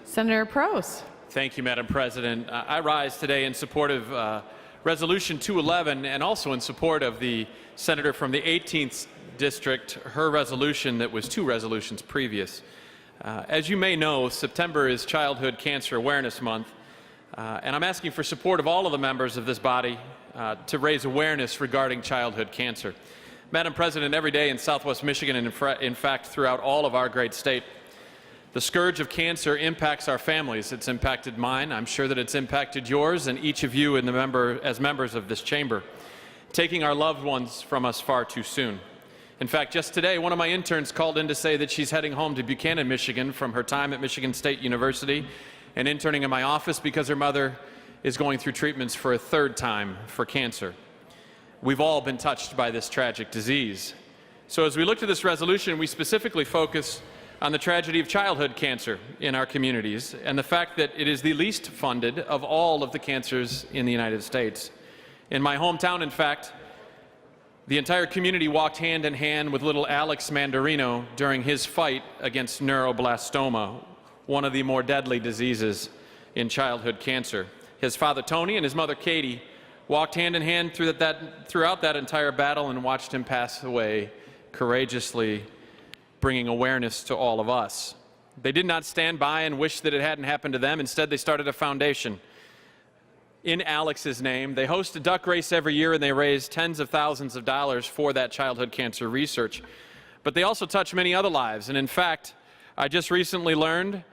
Senator Prose. Thank you, Madam President. I rise today in support of Resolution 211 and also in support of the senator from the 18th District, her resolution that was two resolutions previous. As you may know, September is Childhood Cancer Awareness Month, and I'm asking for support of all of the members of this body to raise awareness regarding childhood cancer. Madam President, every day in Southwest Michigan and in fact throughout all of our great state, the scourge of cancer impacts our families. It's impacted mine. I'm sure that it's impacted yours and each of you as members of this chamber, taking our loved ones from us far too soon. In fact, just today, one of my interns called in to say that she's heading home to Buchanan, Michigan from her time at Michigan State University and interning in my office because her mother is going through treatments for a third time for cancer. We've all been touched by this tragic disease. So as we look to this resolution, we specifically focus on the tragedy of childhood cancer in our communities and the fact that it is the least funded of all of the cancers in the United States. In my hometown, in fact, the entire community walked hand in hand with little Alex Mandarino during his fight against neuroblastoma, one of the more deadly diseases in childhood cancer. His father, Tony, and his mother, Katie, walked hand in hand throughout that entire battle and watched him pass away courageously, bringing awareness to all of us. They did not stand by and wish that it hadn't happened to them. Instead, they started a foundation in Alex's name. They host a duck race every year, and they raise tens of thousands of dollars for that childhood cancer research. But they also touch many other lives. And in fact, I just recently learned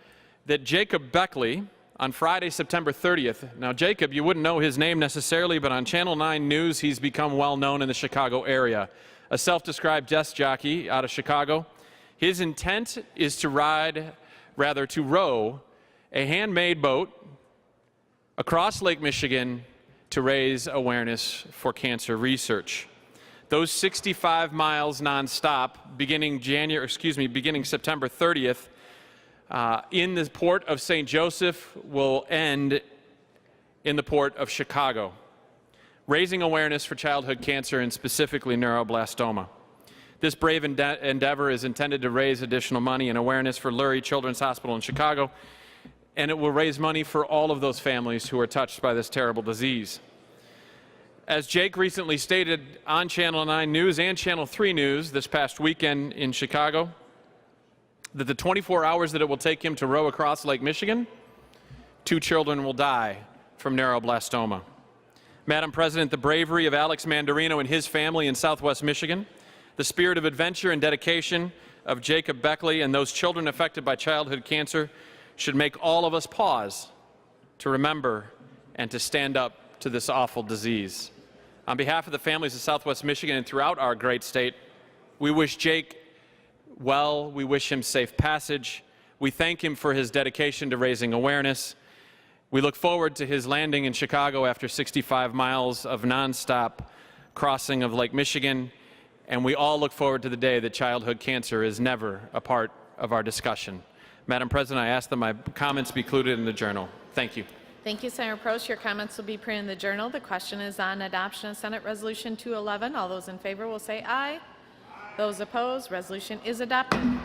that Jacob Beckley, on Friday, September 30th, now Jacob, you wouldn't know his name necessarily, but on Channel 9 News, he's become well known in the Chicago area. A self-described desk jockey out of Chicago. His intent is to row a handmade boat across Lake Michigan to raise awareness for cancer research. Those 65 miles nonstop, beginning September 30th, in the port of St. Joseph, will end in the port of Chicago, raising awareness for childhood cancer and specifically neuroblastoma. This brave endeavor is intended to raise additional money and awareness for Lurie Children's Hospital in Chicago, and it will raise money for all of those families who are touched by this terrible disease. As Jake recently stated on Channel 9 News and Channel 3 News this past weekend in Chicago, that the 24 hours that it will take him to row across Lake Michigan, 2 children will die from neuroblastoma. Madam President, the bravery of Alex Mandarino and his family in Southwest Michigan, the spirit of adventure and dedication of Jacob Beckley and those children affected by childhood cancer should make all of us pause to remember and to stand up to this awful disease. On behalf of the families of Southwest Michigan and throughout our great state, we wish Jake well, we wish him safe passage. We thank him for his dedication to raising awareness. We look forward to his landing in Chicago after 65 miles of nonstop crossing of Lake Michigan. And we all look forward to the day that childhood cancer is never a part of our discussion. Madam President, I ask that my comments be included in the journal. Thank you. Thank you, Senator Prose. Your comments will be printed in the journal. The question is on adoption of Senate Resolution 211. All those in favor will say aye. Those opposed, resolution is adopted.